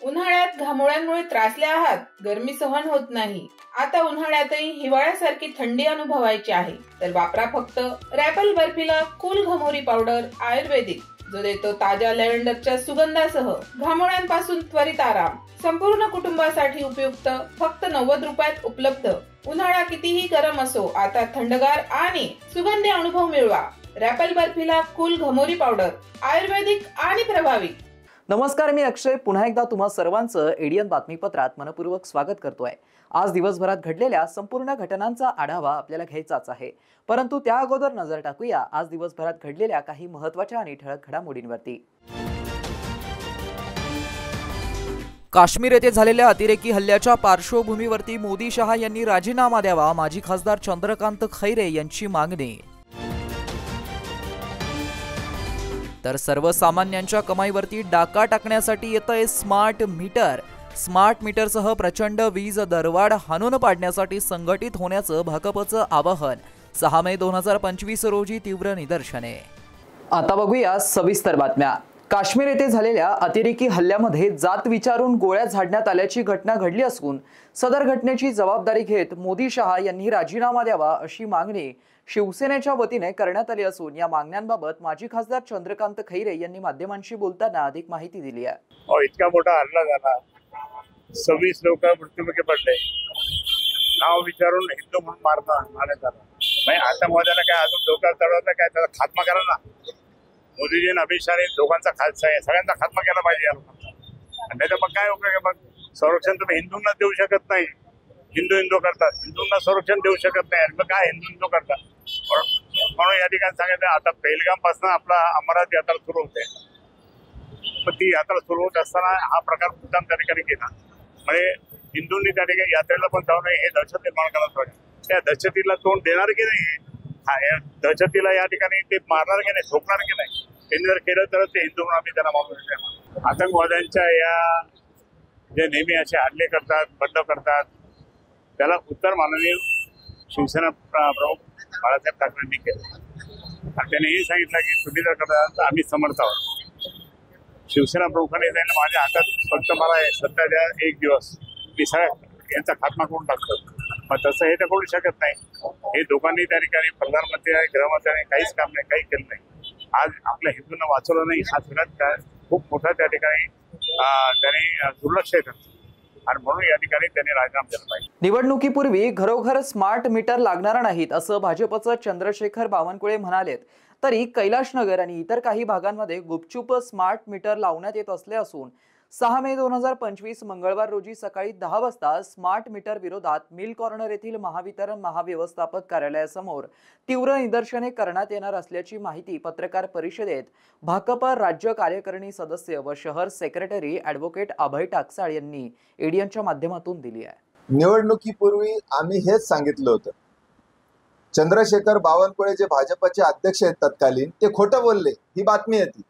उन्हाळ्यात घामोळ्यांमुळे त्रासले आहात, गरमी सहन होत नाही, आता उन्हाळ्यातही हिवाळ्यासारखी थंडी अनुभवायची आहे तर वापरा फक्त रॅपल बर्फिला कूल घमोरी पावडर आयुर्वेदिक, जो देतो ताज्या लॅव्हेंडरच्या सुगंधासह घामोळ्यांपासून त्वरित आराम. संपूर्ण कुटुंबासाठी उपयुक्त, फक्त 90 रुपयात उपलब्ध. उन्हाळा कितीही गरम असो, आता थंडगार आणि सुगंधी अनुभव मिळवा. रॅपल बर्फिला कूल घमोरी पावडर आयुर्वेदिक आणि प्रभावी. नमस्कार, मी अक्षय पुन्हा एकदा तुम्हा सर्वांचं एडियन बातमीपत्रात मनपूर्वक स्वागत करतोय. आज दिवसभरात घडलेल्या संपूर्ण घटनांचा आढावा आपल्याला घ्यायचाच आहे, परंतु त्या अगोदर नजर टाकूया आज दिवसभरात घडलेल्या काही महत्त्वाच्या आणि ठळक घडामोडींवरती. काश्मीर येथे झालेल्या अतिरेकी हल्ल्याच्या पार्श्वभूमीवरती मोदी शहा यांनी राजीनामा द्यावा, माजी खासदार चंद्रकांत खैरे यांची मागणी. तर सर्वसामान्यांच्या कमाईवरती डाका टाकण्यासाठी येतंय स्मार्ट मीटर. स्मार्ट मीटरसह प्रचंड वीज दरवाढ हाणून पाडण्यासाठी संघटित होण्याचं भाकपचं आवाहन. 6 मे 2025 रोजी तीव्र निदर्शने. आता बघूया सविस्तर बातम्या. काश्मीर येथे झालेल्या अतिरेकी हल्ल्यामध्ये जात विचारून गोळ्या झाडण्यात आल्याची घटना घडली असून सदर घटनेची जबाबदारी घेत मोदी शहा यांनी राजीनामा द्यावा अशी मागणी शिवसेनेच्या वतीने करण्यात आली असून या मागण्यांबाबत माजी खासदार चंद्रकांत खैरे यांनी माध्यमांशी बोलताना अधिक माहिती दिली आहे. इतका मोठा हल्ला झाला, 26 लोक मृत्युमुखी पडले, नाव विचारून हिंदू म्हणून मारण्यात आला. म्हणजे आतंकवाद्याला काय अजून डोक्यात चढवलं काय, त्याचा खात्मा करा ना. मोदीजी आणि अमित शहाने दोघांचा सगळ्यांचा खात्मा केला पाहिजे या लोकांचा. आणि त्याच्या मग काय उपयोग आहे? मग संरक्षण तुम्ही हिंदूंना देऊ शकत नाही, हिंदू करतात, हिंदूंना संरक्षण देऊ शकत नाही, आणि मग काय हिंदू करतात. म्हणून या ठिकाणी सांगितलं, आता पहिलगाम पासून आपला अमरनाथ यात्रा सुरू होते, पण ती यात्रा सुरू होत असताना हा प्रकार मुद्दाम त्या ठिकाणी केला. म्हणजे हिंदूंनी त्या ठिकाणी यात्रेला पण जाऊ नये, हे दहशत निर्माण करायला पाहिजे. त्या दहशतीला तोंड देणार की नाही, या दहशतीला या ठिकाणी ते मारणार की नाही, झोपणार की नाही, त्यांनी जर केलं तर ते हिंदू म्हणून आम्ही त्यांना मानू. आतंकवाद्यांच्या या जे नेहमी असे हल्ले करतात, बंड करतात, त्याला उत्तर माननीय शिवसेना प्रमुख बाळासाहेब ठाकरेंनी केलं. आणि त्यांनी हे सांगितलं की तुम्ही जर करता तर आम्ही समर्थ आहोत. शिवसेना प्रमुखांनी त्यांना माझ्या हातात फक्त मला सत्ता द्या, 1 दिवस मी सगळ्या यांचा खात्मा करून टाकतो. मग तसं हे तर करू शकत नाही. हे दोघांनी त्या ठिकाणी प्रधानमंत्री आणि गृहमंत्र्यांनी काहीच काम नाही, काही केलं नाही. आज आपल्या हिंदूंना वाचवलं नाही, हा सगळ्यात खूप मोठा त्या ठिकाणी त्यांनी दुर्लक्ष आहे आणि म्हणून या ठिकाणी त्यांनी राजीनामा दिला पाहिजे. निवडणुकीपूर्वी घरोघर स्मार्ट मीटर लागणार नाहीत असं भाजपचं चंद्रशेखर बावनकुळे म्हणालेत. तरी कैलाशनगर आणि इतर काही भागांमध्ये गुपचूप स्मार्ट मीटर लावण्यात येत असले असून 6 मे 2025 मंगळवार रोजी सकाळी 10 वाजता स्मार्ट मीटर विरोधात मिल कॉर्नर येथील महावितरण महाव्यवस्थापक कार्यालयासमोर तीव्र निदर्शने करण्यात येणार असल्याची माहिती पत्रकार परिषदेत भाकप राज्य कार्यकारिणी सदस्य व शहर सेक्रेटरी ॲडव्होकेट अभय टाकसाळ यांनी एडियनच्या माध्यमातून दिली आहे. निवडणुकीपूर्वी आम्ही हेच सांगितलं होतं. चंद्रशेखर बावनकुळे जे भाजपचे अध्यक्ष आहेत तत्कालीन, ते खोटं बोलले, ही बातमी आहे ती.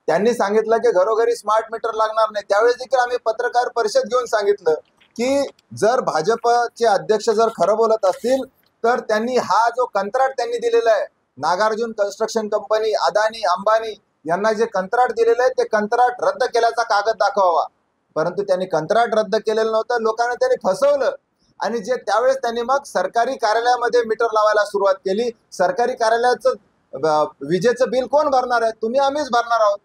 त्यांनी सांगितलं की घरोघरी स्मार्ट मीटर लागणार नाही. त्यावेळेस देखील आम्ही पत्रकार परिषद घेऊन सांगितलं की जर भाजपचे अध्यक्ष जर खरं बोलत असतील तर त्यांनी हा जो कंत्राट त्यांनी दिलेला आहे, नागार्जुन कन्स्ट्रक्शन कंपनी, अदानी, अंबानी यांना जे कंत्राट दिलेलं आहे ते कंत्राट रद्द केल्याचा कागद दाखवावा. परंतु त्यांनी कंत्राट रद्द केलेलं नव्हतं, लोकांना त्यांनी फसवलं. आणि जे त्यावेळेस त्यांनी मग सरकारी कार्यालयामध्ये मीटर लावायला सुरुवात केली. सरकारी कार्यालयाचं विजेचं बिल कोण भरणार आहे? तुम्ही, आम्हीच भरणार आहोत.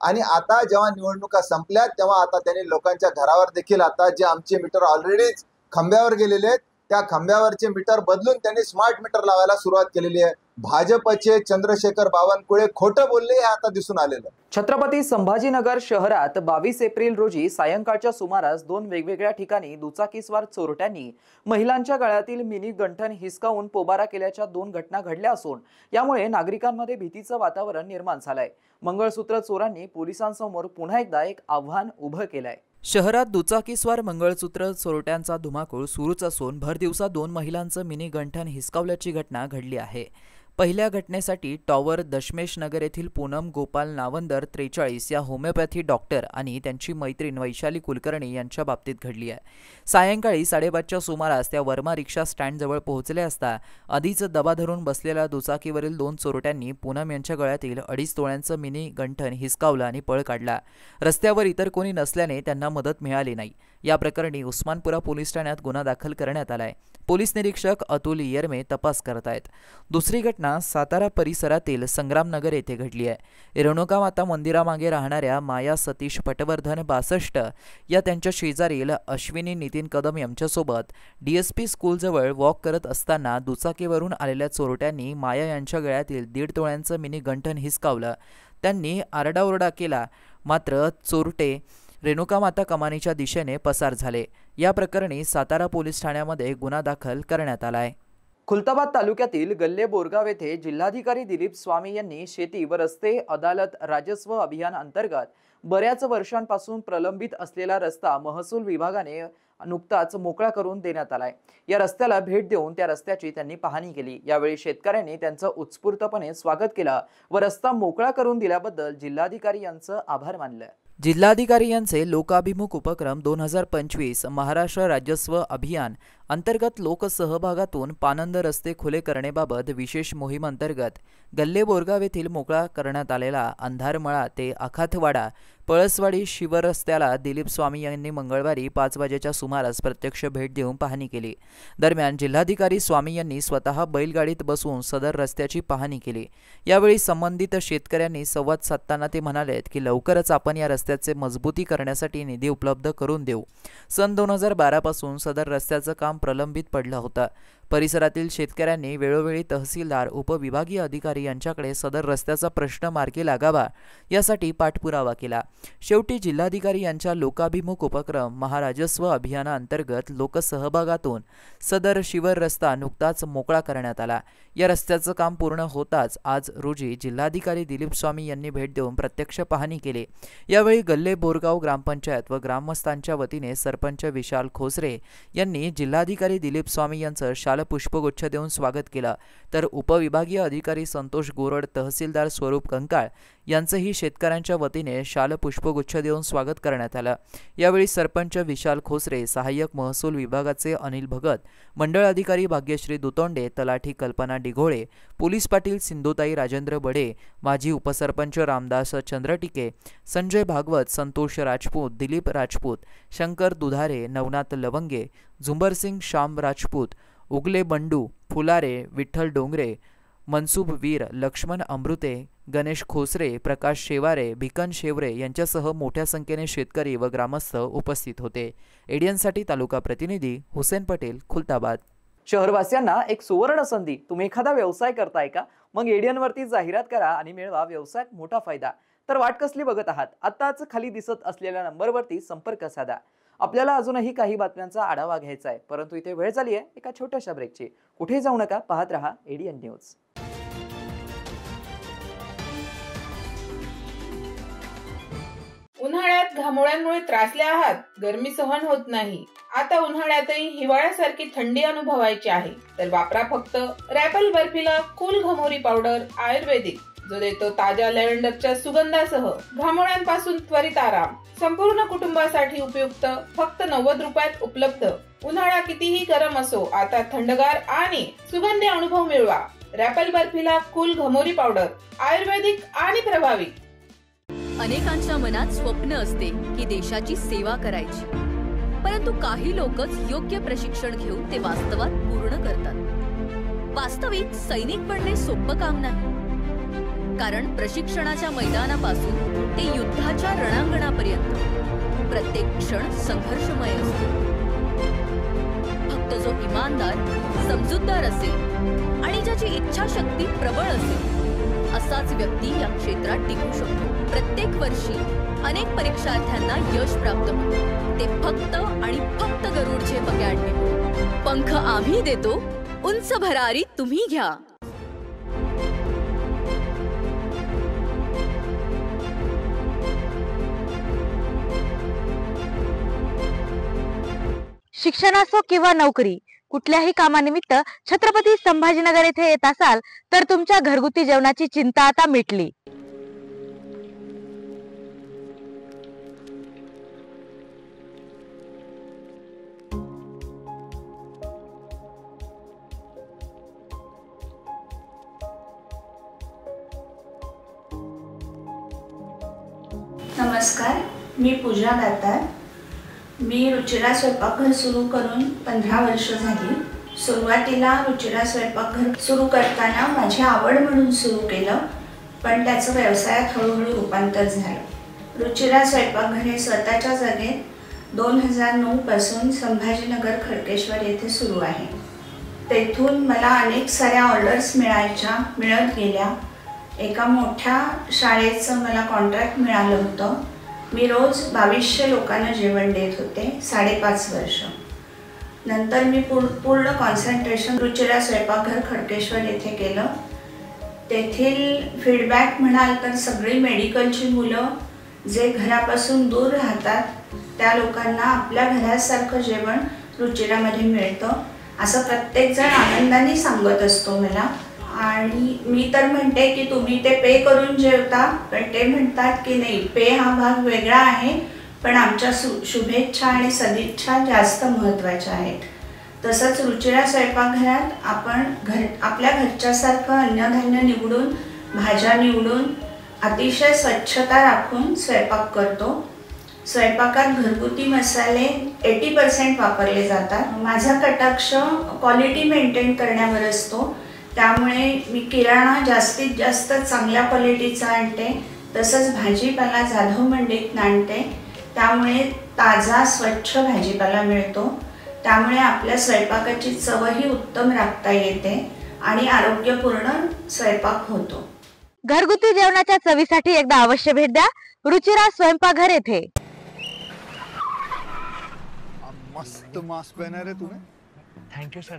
आणि आता जेव्हा निवडणुका संपल्या तेव्हा आता त्यांनी लोकांच्या घरावर देखील आता जे आमचे मीटर ऑलरेडी खांब्यावर गेलेले आहेत त्या खांब्यावरचे मीटर बदलून त्यांनी स्मार्ट मीटर लावायला सुरुवात केलेली आहे. भाजपचे चंद्रशेखर बावनकुळे खोटं बोलले हे आता दिसून आलेलं. छत्रपती संभाजीनगर शहरात 22 एप्रिल रोजी सायंकाळच्या सुमारास 2 वेगवेगळ्या ठिकाणी दुचाकीस्वार चोरट्यांनी महिलांच्या गळ्यातील मिनी गंठण हिसकावून पोबारा केल्याच्या 2 घटना घडल्या असून यामुळे नागरिकांमध्ये भीतीचं वातावरण निर्माण झालंय. मंगळसूत्र चोरांनी पोलिसांसमोर पुन्हा एकदा एक आव्हान उभं केलंय. शहरात दुचाकीस्वार मंगळसूत्र चोरट्यांचा धुमाकूळ सुरूच असून भर दिवसा 2 महिलांचं मिनी गंठन हिसकावल्याची घटना घडली आहे. पहिल्या घटनेसाठी टॉवर दशमेश नगर येथील पूनम गोपाल नावंदर 43 या होमिओपॅथी डॉक्टर आणि त्यांची मैत्रीण वैशाली कुलकर्णी यांच्या बाबतीत घडली आहे. सायंकाळी 5:30च्या सुमारास त्या वर्मा रिक्षा स्टँडजवळ पोहोचल्या असता आधीच दबा धरून बसलेल्या दुचाकीवरील 2 चोरट्यांनी पूनम यांच्या गळ्यातील 2.5 तोळ्यांचं मिनी गंठन हिसकावलं आणि पळ काढला. रस्त्यावर इतर कोणी नसल्याने त्यांना मदत मिळाली नाही. या प्रकरणी उस्मानपुरा पोलीस ठाण्यात गुन्हा दाखल करण्यात आलाय. पोलीस निरीक्षक अतुल येरमे तपास करत आहेत. दुसरी घटना सातारा परिसरातील संग्रामनगर येथे घडली आहे. रेणुकामाता मंदिरामागे राहणाऱ्या माया सतीश पटवर्धन 62 या त्यांच्या शेजारील अश्विनी नितीन कदम यांच्यासोबत DSP स्कूलजवळ वॉक करत असताना दुचाकीवरून आलेल्या चोरट्यांनी माया यांच्या गळ्यातील 1.5 तोळ्यांचं मिनी गंठन हिसकावलं. त्यांनी आरडाओरडा केला, मात्र चोरटे रेणुकामाता कमानीच्या दिशेने पसार झाले. या प्रकरणी सातारा पोलीस ठाण्यामध्ये गुन्हा दाखल करण्यात आलाय. खुलताबाद तालुक्यातील गल्ले बोरगाव येथे जिल्हाधिकारी दिलीप स्वामी यांनी शेती व रस्ते अदालत राजस्व अभियान अंतर्गत बऱ्याच वर्षांपासून प्रलंबित असलेला रस्ता महसूल विभागाने नुकताच मोकळा करून देण्यात आलाय. या रस्त्याला भेट देऊन त्या रस्त्याची त्यांनी पाहणी केली. यावेळी शेतकऱ्यांनी त्यांचं उत्स्फूर्तपणे स्वागत केलं व रस्ता मोकळा करून दिल्याबद्दल जिल्हाधिकारी यांचं आभार मानलं. जिल्हाधिकारी यांचे लोकाभिमुख उपक्रम 2025 महाराष्ट्र राजस्व अभियान अंतर्गत लोकसहभागातून पानंद रस्ते खुले करण्याबाबत विशेष मोहीम अंतर्गत गल्ले बोरगाव येथील मोकळा करण्यात आलेला अंधारमळा ते आखातवाडा पळसवाडी शिवरस्त्याला दिलीप स्वामी यांनी मंगळवारी 5 वाजेच्या सुमारास प्रत्यक्ष भेट देऊन पाहणी केली. दरम्यान जिल्हाधिकारी स्वामी यांनी स्वतः बैलगाडीत बसून सदर रस्त्याची पाहणी केली. यावेळी संबंधित शेतकऱ्यांनी संवाद साधताना ते म्हणालेत की लवकरच आपण या रस्त्याचे मजबूती करण्यासाठी निधी उपलब्ध करून देऊ. सन 2012 पासून सदर रस्त्याचं काम प्रलंबित पडलं होतं. परिसरातील शेतकऱ्यांनी वेळोवेळी तहसीलदार उपविभागीय अधिकारी यांच्याकडे सदर रस्त्याचा प्रश्न मार्गी लागावा यासाठी पाठपुरावा केला. शेवटी जिल्हाधिकारी यांच्या लोकाभिमुख उपक्रम महाराजस्व अभियानाअंतर्गत लोकसहभागातून सदर शिवर रस्ता नुकताच मोकळा करण्यात आला. या रस्त्याचं काम पूर्ण होताच आज रोजी जिल्हाधिकारी दिलीप स्वामी यांनी भेट देऊन प्रत्यक्ष पाहणी केली. यावेळी गल्ले बोरगाव ग्रामपंचायत व ग्रामस्थांच्या वतीने सरपंच विशाल खोसरे यांनी जिल्हाधिकारी दिलीप स्वामी यांचं शाल पुष्पगुच्छ देऊन स्वागत केलं. तर उपविभागीय अधिकारी संतोष गोरड, तहसीलदार स्वरूप कंकाळ यांचंही शेतकऱ्यांच्या वतीने शाल पुष्पगुच्छ देऊन स्वागत करण्यात आलं. यावेळी सरपंच विशाल खोसरे, सहाय्यक महसूल विभागाचे अनिल भगत, मंडळ अधिकारी भाग्यश्री दुतोंडे, तलाठी कल्पना डिघोळे, पोलीस पाटील सिंधुताई राजेंद्र बडे, माजी उपसरपंच रामदास चंद्रटिके, संजय भागवत, संतोष राजपूत, दिलीप राजपूत, शंकर दुधारे, नवनाथ लवंगे, झुंबरसिंग श्याम राजपूत, उगले बंडू फुलारे, विठ्ठल डोंगरे, मनसूब वीर, लक्ष्मण अमृते, गणेश खोसरे, प्रकाश शेवारे, भिकन शेवरे यांच्यासह मोठ्या संख्येने शेतकरी व ग्रामस्थ उपस्थित होते. एडियनसाठी तालुका प्रतिनिधी हुसेन पटेल, खुलताबाद. शहरवासियांना एक सुवर्ण संधी. तुम्ही एखादा व्यवसाय करताय का? मग एडियनवरती जाहिरात करा आणि मिळवा व्यवसायात मोठा फायदा. तर वाट कसली बघत आहात? आताच खाली दिसत असलेल्या नंबरवरती संपर्क साधा. आपल्याला अजूनही काही बातम्यांचा आढावा घ्यायचा आहे, परंतु इथे वेळ झाली आहे एका छोट्याशा ब्रेकची. कुठे जाऊ नका, पाहत रहा एडियन न्यूज. उन्हाळ्यात घामोळ्यांमुळे त्रासले आहात, गरमी सहन होत नाही, आता उन्हाळ्यातही हिवाळ्यासारखी थंडी अनुभवायची आहे, तर वापरा फक्त रॅपल बर्फिला कूल घमोरी पावडर आयुर्वेदिक, जो देतो ताज्या लॅव्हेंडरच्या सुगंधासह घामोळ्यांपासून त्वरित आराम. संपूर्ण कुटुंबासाठी उपयुक्त, फक्त 90 रुपयात उपलब्ध. उन्हाळा कितीही गरम असो, आता थंडगार आणि सुगंधी अनुभव मिळवा. रॅपल बर्फिला कूल घमोरी पावडर आयुर्वेदिक आणि प्रभावी. अनेकांच्या मनात स्वप्न असते की देशाची सेवा करायची, परंतु काही लोकच योग्य प्रशिक्षण घेऊन ते वास्तवात पूर्ण करतात. वास्तविक सैनिक बनणे सोपं काम नाही, कारण प्रशिक्षणाच्या मैदानापासून ते युद्धाच्या रणांगणापर्यंत प्रत्येक क्षण संघर्षमय असतो. फक्त जो इमानदार, समजूतदार असेल आणि ज्याची इच्छाशक्ती प्रबळ असेल, असाच व्यक्ती या क्षेत्रात टिकू शकतो. प्रत्येक वर्षी अनेक परीक्षार्थ्यांना यश प्राप्त होते, ते फक्त आणि फक्त गरुडचे अकॅडमी. पंख आम्ही देतो, उंच भरारी तुम्ही घ्या. शिक्षण असो किंवा नोकरी, कुठल्याही कामानिमित्त छत्रपती संभाजीनगर येथे येत असाल तर तुमच्या घरगुती जेवणाची चिंता आता मिटली। नमस्कार, मी पूजा दातार। मी रुचिरा स्वयंपाकघर सुरू करून 15 वर्ष झाली। सुरुवातीला रुचिरा स्वयंपाकघर सुरू करताना माझी आवड म्हणून सुरू केलं, पण त्याचं व्यवसायात हळूहळू रूपांतर झालं। रुचिरा स्वयंपाकघर हे स्वतःच्या जागेत 2009 पासून संभाजीनगर खडकेश्वर येथे सुरू आहे। तेथून मला अनेक साऱ्या ऑर्डर्स मिळत गेल्या। एका मोठ्या शाळेचं मला कॉन्ट्रॅक्ट मिळालं होतं। मी रोज 2200 लोकांना जेवण देत होते 5.5 वर्ष। नंतर मी पूर्ण कॉन्सन्ट्रेशन रुचिरा स्वयंपाकघर खडकेश्वर येथे केलं। तेथील फीडबॅक म्हणाल तर सगळी मेडिकलची मुलं जे घरापासून दूर राहतात त्या लोकांना आपल्या घरासारखं जेवण रुचिरामध्ये मिळतं असं प्रत्येकजण आनंदाने सांगत असतो मला। आणि मी तर म्हणते की तुम्ही ते पे करून जेवता, पण ते म्हणतात की नाही, पे हा भाग वेगळा आहे, पण आमच्या शुभेच्छा आणि सदिच्छा जास्त महत्त्वाच्या आहेत। तसंच रुचिरा स्वयंपाकघरात आपण आपल्या घरच्यासारखं अन्नधान्य निवडून, भाज्या निवडून, अतिशय स्वच्छता राखून स्वयंपाक करतो। स्वयंपाकात घरगुती मसाले 80% वापरले जातात। माझा कटाक्ष क्वालिटी मेंटेन करण्यावर असतो, त्यामुळे मी किराणा जास्तीत जास्त चांगल्या क्वालिटीचा आणते। तसंच भाजीपाला जाधव मंडईतून आणते, त्यामुळे ताजा स्वच्छ भाजीपाला मिळतो। त्यामुळे आपल्या स्वयंपाकाची चवही उत्तम राखता येते आणि आरोग्यपूर्ण स्वयंपाक होतो। घरगुती जेवणाच्या चवीसाठी एकदा अवश्य भेट द्या रुचिरा स्वयंपाकघर येथे। मस्त मास्क पहना रे तूने। Thank you sir.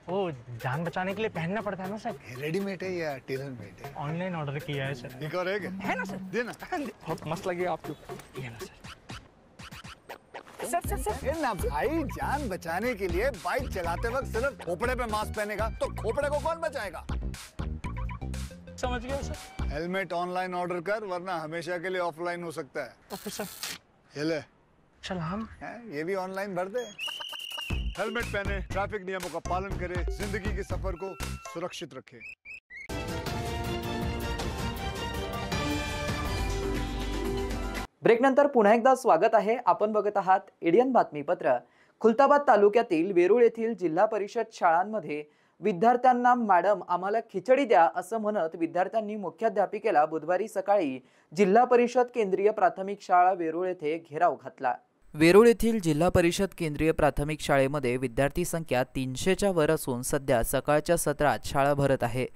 वो जान बचाने के लिए पहनना पड़ता है ना सर। रेडीमेड है या टेलर मेड है? ऑनलाइन ऑर्डर किया है सर। एक और है ना सर? देना। बहुत मस्त लगी आपको। ये ना सर। सर ना भाई, जान बचाने के लिए बाइक चलाते वक्त सिर्फ खोपड़े पे मास्क पहनेगा तो खोपड़े को कौन बचाएगा? समझ गया सर। हेलमेट ऑनलाइन ऑर्डर कर, वरना हमेशा के लिए ऑफलाइन हो सकता है। Okay sir. ये ले। चल हम ये भी ऑनलाइन भर दे। हेलमेट पहने, ट्रैफिक नियमों का पालन करे, जिंदगी के सफर को सुरक्षित रखे। ब्रेक नंतर पुन्हा एकदा स्वागत आहे। आपण बघत आहात एडियन बातमीपत्र। खुलताबाद तालुक्यातील वेरूळ येथील जिल्हा परिषद शाळांमध्ये विद्यार्थ्यांना मॅडम आम्हाला खिचडी द्या असं म्हणत विद्यार्थ्यांनी मुख्याध्यापिकेला बुधवारी सकाळी जिल्हा परिषद केंद्रीय प्राथमिक शाळा वेरूळ येथे घेराव घातला। वेरूळ येथील जिल्हा परिषद केंद्रीय प्राथमिक शाळेमध्ये विद्यार्थी संख्या 300च्या वर असून सध्या सकाळच्या सत्रात शाळा भरत आहे।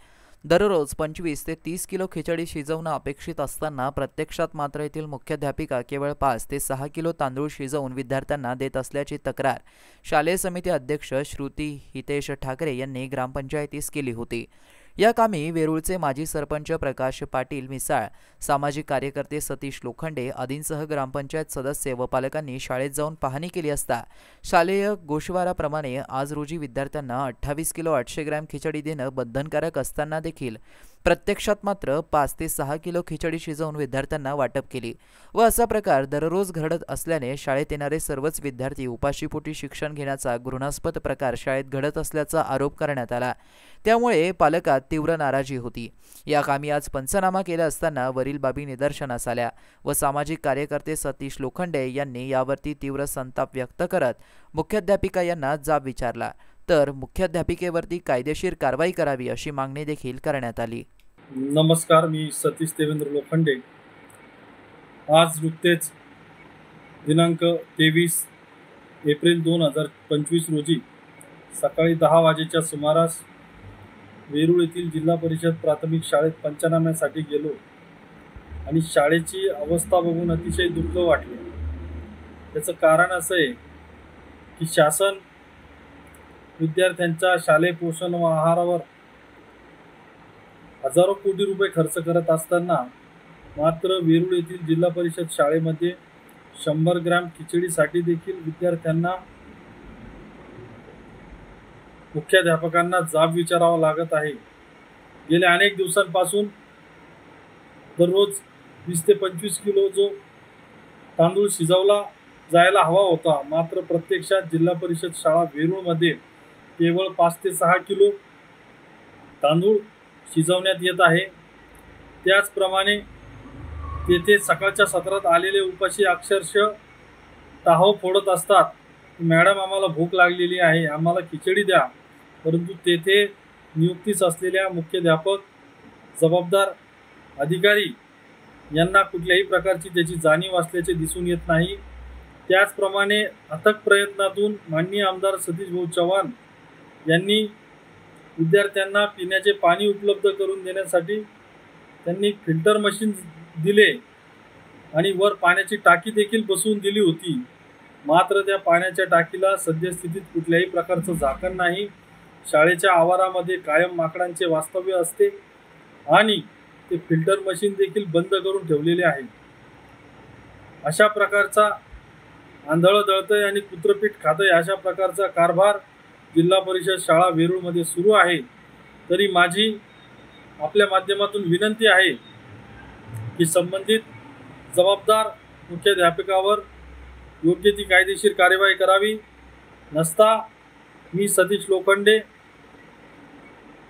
दररोज 25 ते 30 किलो खिचडी शिजवणं अपेक्षित असताना प्रत्यक्षात मात्र येथील मुख्याध्यापिका केवळ 5 ते 6 किलो तांदूळ शिजवून विद्यार्थ्यांना देत असल्याची तक्रार शालेय समिती अध्यक्ष श्रुती हितेश ठाकरे यांनी ग्रामपंचायतीस केली होती। या कामी वेरूळचे माजी सरपंच प्रकाश पाटील मिसाळ, सामाजिक कार्यकर्ते सतीश लोखंडे आदींसह ग्रामपंचायत सदस्य व पालकांनी शाळेत जाऊन पाहणी केली असता शालेय गोषवाराप्रमाणे आज रोजी विद्यार्थ्यांना 28 किलो 800 ग्रॅम खिचडी देणं बंधनकारक असताना देखील प्रत्यक्षात मात्र 5 ते 6 किलो खिचडी शिजवून विद्यार्थ्यांना वाटप केली व असा प्रकार दररोज घडत असल्याने शाळेत येणारे सर्वच विद्यार्थी उपाशीपोटी शिक्षण घेण्याचा घृणास्पद प्रकार शाळेत घडत असल्याचा आरोप करण्यात आला। त्यामुळे पालकात तीव्र नाराजी होती। या कामी आज पंचनामा केला असताना वरील बाबी निदर्शनास आल्या व सामाजिक कार्यकर्ते सतीश लोखंडे यांनी यावरती तीव्र संताप व्यक्त करत मुख्याध्यापिका यांना जाब विचारला, तर मुख्याध्यापिकेवरती कायदेशीर कारवाई करावी अशी मागणी देखील करण्यात आली। नमस्कार, मी सतीश देवेंद्र लोखंडे। आज नुकतेच दिनांक 23 एप्रिल 2025 रोजी सकाळी 10 वाजेच्या सुमारास वेरूळ येथील जिल्हा परिषद प्राथमिक शाळेत पंचनाम्यासाठी गेलो आणि शाळेची अवस्था बघून अतिशय दुःख वाटले। त्याचं कारण असं आहे की शासन विद्यार्थ्यांच्या शालेय पोषण व आहारावर हजारो कोटी रुपये खर्च करत असताना मात्र वेरूळ येथील जिल्हा परिषद शाळेमध्ये 100 ग्रॅम खिचडीसाठी देखील विद्यार्थ्यांना मुख्याध्यापकांना जाब विचारावा लागत आहे. गेल्या अनेक दिवसांपासून दररोज 20 ते 25 किलो जो तांदूळ शिजवला जायला हवा होता, मात्र प्रत्यक्षात जिल्हा परिषद शाळा वेरूळमध्ये केवळ 5 ते 6 किलो तांदूळ शिजवण्यात येत आहे. त्याचप्रमाणे तेथे सकाळच्या सत्रात आलेले उपाशी अक्षरशः टाहो फोडत असतात. मॅडम, आम्हाला भूक लागलेली आहे, आम्हाला खिचडी द्या. परंतु तेथे नियुक्तीस असलेल्या मुख्याध्यापक, जबाबदार अधिकारी यांना कुठल्याही प्रकारची त्याची जाणीव असल्याचे दिसून येत नाही. त्याचप्रमाणे अथक प्रयत्नातून माननीय आमदार सतीश भाऊ चव्हाण यांनी विद्यार्थ्यांना पिण्याचे पाणी उपलब्ध करून देण्यासाठी त्यांनी फिल्टर मशीन दिले आणि वर पाण्याची टाकी देखील बसवून दिली होती. मात्र त्या पाण्याच्या टाकीला सद्यस्थितीत कुठल्याही प्रकारचं झाकण नाही. शाळेच्या आवारामध्ये कायम माकडांचे वास्तव्य असते आणि ते फिल्टर मशीन देखील बंद करून ठेवलेले आहे. अशा प्रकारचा आंधळं दळतंय आणि कुत्रपीठ खातंय अशा प्रकारचा कारभार जिल्हा परिषद शाळा वेरूळमध्ये सुरू आहे. तरी माझी आपल्या माध्यमातून विनंती आहे की संबंधित जबाबदार मुख्याध्यापकावर योग्य ती कायदेशीर कार्यवाही करावी. नसता मी सतीश लोखंडे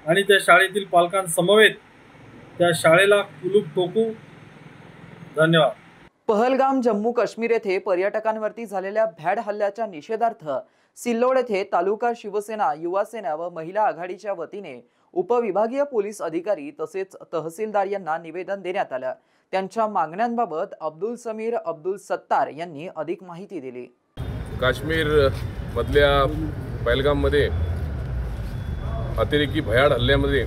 आणि त्या शाळेतील पालकांसमवेत त्या शाळेला कुलूप ठोकू. धन्यवाद. पहलगाम जम्मू काश्मीर येथे पर्यटकांवरती झालेल्या भ्याड हल्ल्याच्या निषेधार्थ सिल्लोड येथे तालुका शिवसेना, युवा सेना व महिला आघाडीच्या वतीने उपविभागीय पोलीस अधिकारी तसेच तहसीलदार यांना निवेदन देण्यात आलं. त्यांच्या मागण्यांबाबत अब्दुल समीर अब्दुल सत्तार यांनी अधिक माहिती दिली. काश्मीर मधल्या पहलगाममध्ये अतिरेकी भयाड हल्ल्यामध्ये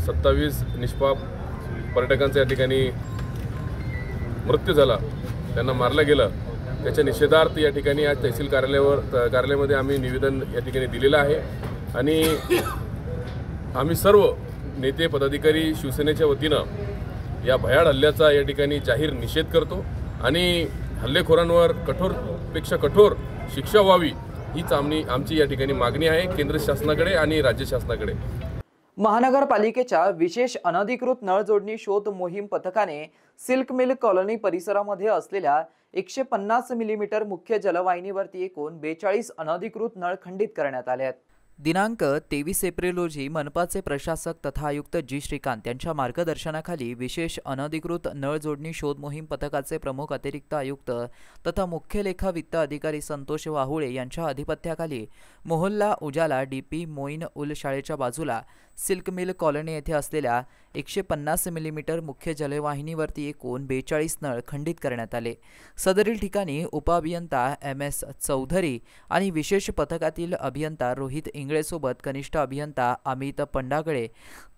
27 निष्पाप पर्यटकांचा या ठिकाणी मृत्यू झाला, त्यांना मारलं गेलं. त्याच्या निषेधार्थ या ठिकाणी आज तहसील कार्यालयामध्ये आम्ही निवेदन या ठिकाणी दिलेलं आहे आणि आम्ही सर्व नेते पदाधिकारी शिवसेनेच्या वतीनं या भयाड हल्ल्याचा या ठिकाणी जाहीर निषेध करतो आणि हल्लेखोरांवर कठोरपेक्षा कठोर शिक्षा व्हावी हीच आमची या ठिकाणी मागणी आहे केंद्र शासनाकडे आणि राज्य शासनाकडे. महानगरपालिकेच्या विशेष अनधिकृत नळ जोडणी शोध मोहीम पथकाने सिल्क मिल कॉलनी परिसरामध्ये असलेल्या 150 मिलीमीटर मुख्य जलवाहिनीवरती एकूण 42 अनधिकृत नळ खंडित करण्यात आले आहेत. दिनांक 23 एप्रिल रोजी मनपाचे प्रशासक तथा आयुक्त जी श्रीकांत यांच्या मार्गदर्शनाखाली विशेष अनधिकृत नळ जोडणी शोध मोहीम पथकाचे प्रमुख अतिरिक्त आयुक्त तथा मुख्य लेखा वित्त अधिकारी संतोष वाहुळे यांच्या अधिपत्याखाली मोहल्ला उजाला डीपी मोईन उल शाळेच्या बाजूला सिल्क मिल कॉलनी येथे असलेल्या 150 मिलीमीटर मुख्य जलवाहिनीवरती एकूण 42 नळ खंडित करण्यात आले. सदरील ठिकाणी उपअभियंता MS चौधरी आणि विशेष पथकातील अभियंता रोहित इंगळेसोबत कनिष्ठ अभियंता अमित पंडागळे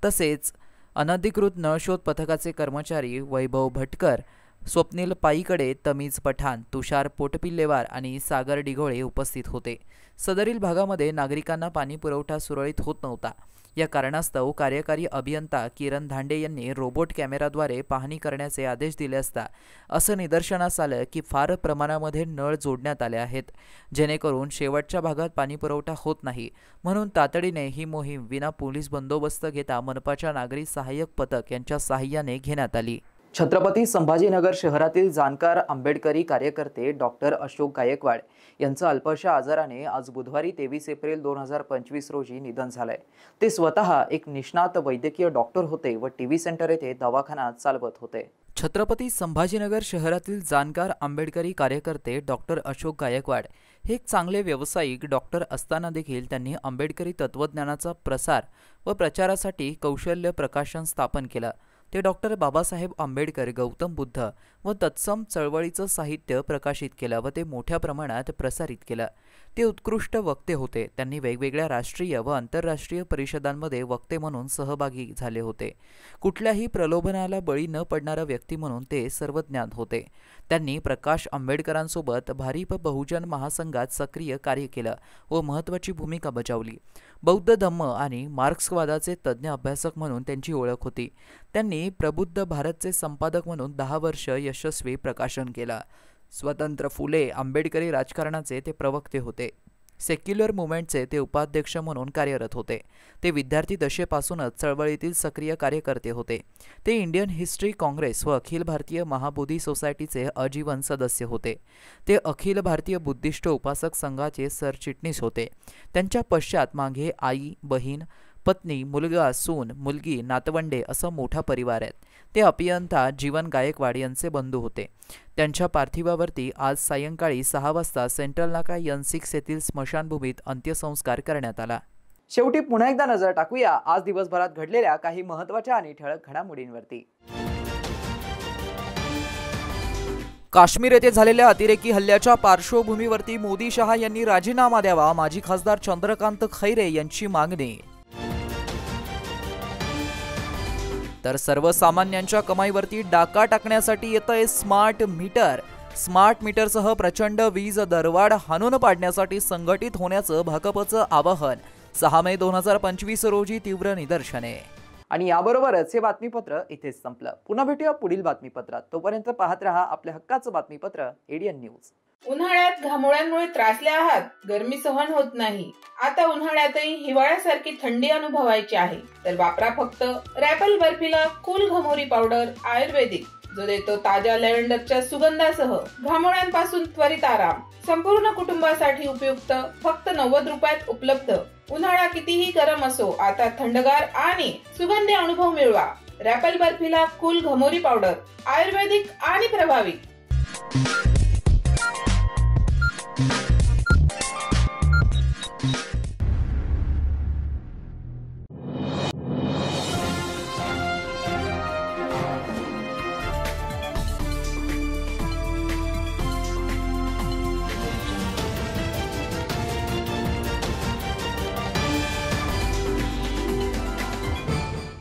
तसेच अनधिकृत नळशोध पथकाचे कर्मचारी वैभव भटकर, स्वप्नील पाईकडे, तमीज पठाण, तुषार पोटपिल्लेवार आणि सागर डिघोळे उपस्थित होते. सदरील भागामध्ये नागरिकांना पाणी पुरवठा सुरळीत होत नव्हता. या कारणास्तव कार्यकारी अभियंता किरण धांडे यांनी रोबोट कॅमेराद्वारे पाहणी करण्याचे आदेश दिले असता असं निदर्शनास आलं की फार प्रमाणामध्ये नळ जोडण्यात आले आहेत, जेणेकरून शेवटच्या भागात पाणी पुरवठा होत नाही. म्हणून तातडीने ही मोहीम विना पोलीस बंदोबस्त घेता मनपाच्या नागरी सहाय्यक पथक यांच्या सहाय्याने घेण्यात आली. छत्रपती संभाजीनगर शहरातील जाणकार आंबेडकरी कार्यकर्ते डॉक्टर अशोक गायकवाड यांचं अल्पशा आजाराने आज बुधवारी 23 एप्रिल 2025 रोजी निधन झालंय. ते स्वतः एक निष्णात वैद्यकीय डॉक्टर होते व टीव्ही सेंटर येथे दवाखाना चालवत होते. छत्रपती संभाजीनगर शहरातील जाणकार आंबेडकरी कार्यकर्ते डॉक्टर अशोक गायकवाड हे एक चांगले व्यावसायिक डॉक्टर असताना देखील त्यांनी आंबेडकरी तत्त्वज्ञानाचा प्रसार व प्रचारासाठी कौशल्य प्रकाशन स्थापन केलं. ते डॉक्टर बाबासाहेब आंबेडकर, गौतम बुद्ध व तत्सम चळवळीचं साहित्य प्रकाशित केलं व ते मोठ्या प्रमाणात प्रसारित केलं. ते उत्कृष्ट वक्ते होते. त्यांनी वेगवेगळ्या राष्ट्रीय व आंतरराष्ट्रीय परिषदांमध्ये वक्ते म्हणून सहभागी झाले होते. कुठल्याही प्रलोभनाला बळी न पडणारा व्यक्ती म्हणून ते सर्वज्ञात होते. त्यांनी प्रकाश आंबेडकरांसोबत भारिप बहुजन महासंघात सक्रिय कार्य केलं व महत्त्वाची भूमिका बजावली. बौद्ध धम्म आणि मार्क्सवादाचे तज्ज्ञ अभ्यासक म्हणून त्यांची ओळख होती. त्यांनी प्रबुद्ध भारतचे संपादक म्हणून 10 वर्ष यशस्वी प्रकाशन केलं. स्वतंत्र फुले आंबेडकरी राजकारणाचे ते प्रवक्ते होते. सेक्युलर मुवमेंटचे ते उपाध्यक्ष म्हणून कार्यरत होते. ते विद्यार्थी दशेपासूनच चळवळीतील सक्रिय कार्यकर्ते होते. ते इंडियन हिस्ट्री काँग्रेस व अखिल भारतीय महाबोधी सोसायटीचे आजीवन सदस्य होते. ते अखिल भारतीय बुद्धिस्ट उपासक संघाचे सरचिटणीस होते. त्यांच्या पश्चात मागे आई, बहीण, पत्नी, मुलगा, सून, मुलगी, नातवंडे असं मोठा परिवार आहे. ते अभियंता जीवन गायकवाड यांचे बंधू होते. त्यांच्या पार्थिवावरती आज सायंकाळी 6 वाजता सेंट्रल नाका N6 येथील स्मशानभूमीत अंत्यसंस्कार करण्यात आला. शेवटी पुन्हा एकदा नजर टाकूया आज दिवसभरात घडलेल्या काही महत्त्वाच्या आणि ठळक घडामोडींवरती. काश्मीर येथे झालेल्या अतिरेकी हल्ल्याच्या पार्श्वभूमीवरती मोदी शहा यांनी राजीनामा द्यावा, माजी खासदार चंद्रकांत खैरे यांची मागणी. तर सर्वसामान्यांच्या कमाईवरती डाका टाकण्यासाठी येतंय स्मार्ट मीटर. स्मार्ट मीटरसह प्रचंड वीज दरवाढ हाणून पाडण्यासाठी संघटित होण्याचं भाकपचं आवाहन. 6 मे 2025 रोजी तीव्र निदर्शने. आणि याबरोबरच हे बातमीपत्र इथेच संपलं. पुन्हा भेटूया पुढील बातमीपत्रात. तोपर्यंत पाहत रहा आपल्या हक्काचं बातमीपत्र ADN न्यूज. उन्हाळ्यात घामोळ्यांमुळे त्रासले आहात, गरमी सहन होत नाही, आता उन्हाळ्यातही हिवाळ्यासारखी थंडी अनुभवायची आहे, तर वापरा फक्त रॅपल बर्फिला कूल घमोरी पावडर आयुर्वेदिक, जो देतो ताज्या लॅव्हेंडरच्या सुगंधासह घामोळ्यांपासून त्वरित आराम. संपूर्ण कुटुंबासाठी उपयुक्त, फक्त 90 रुपयात उपलब्ध. उन्हाळा कितीही गरम असो, आता थंडगार आणि सुगंधी अनुभव मिळवा. रॅपल बर्फिला कूल घमोरी पावडर आयुर्वेदिक आणि प्रभावी.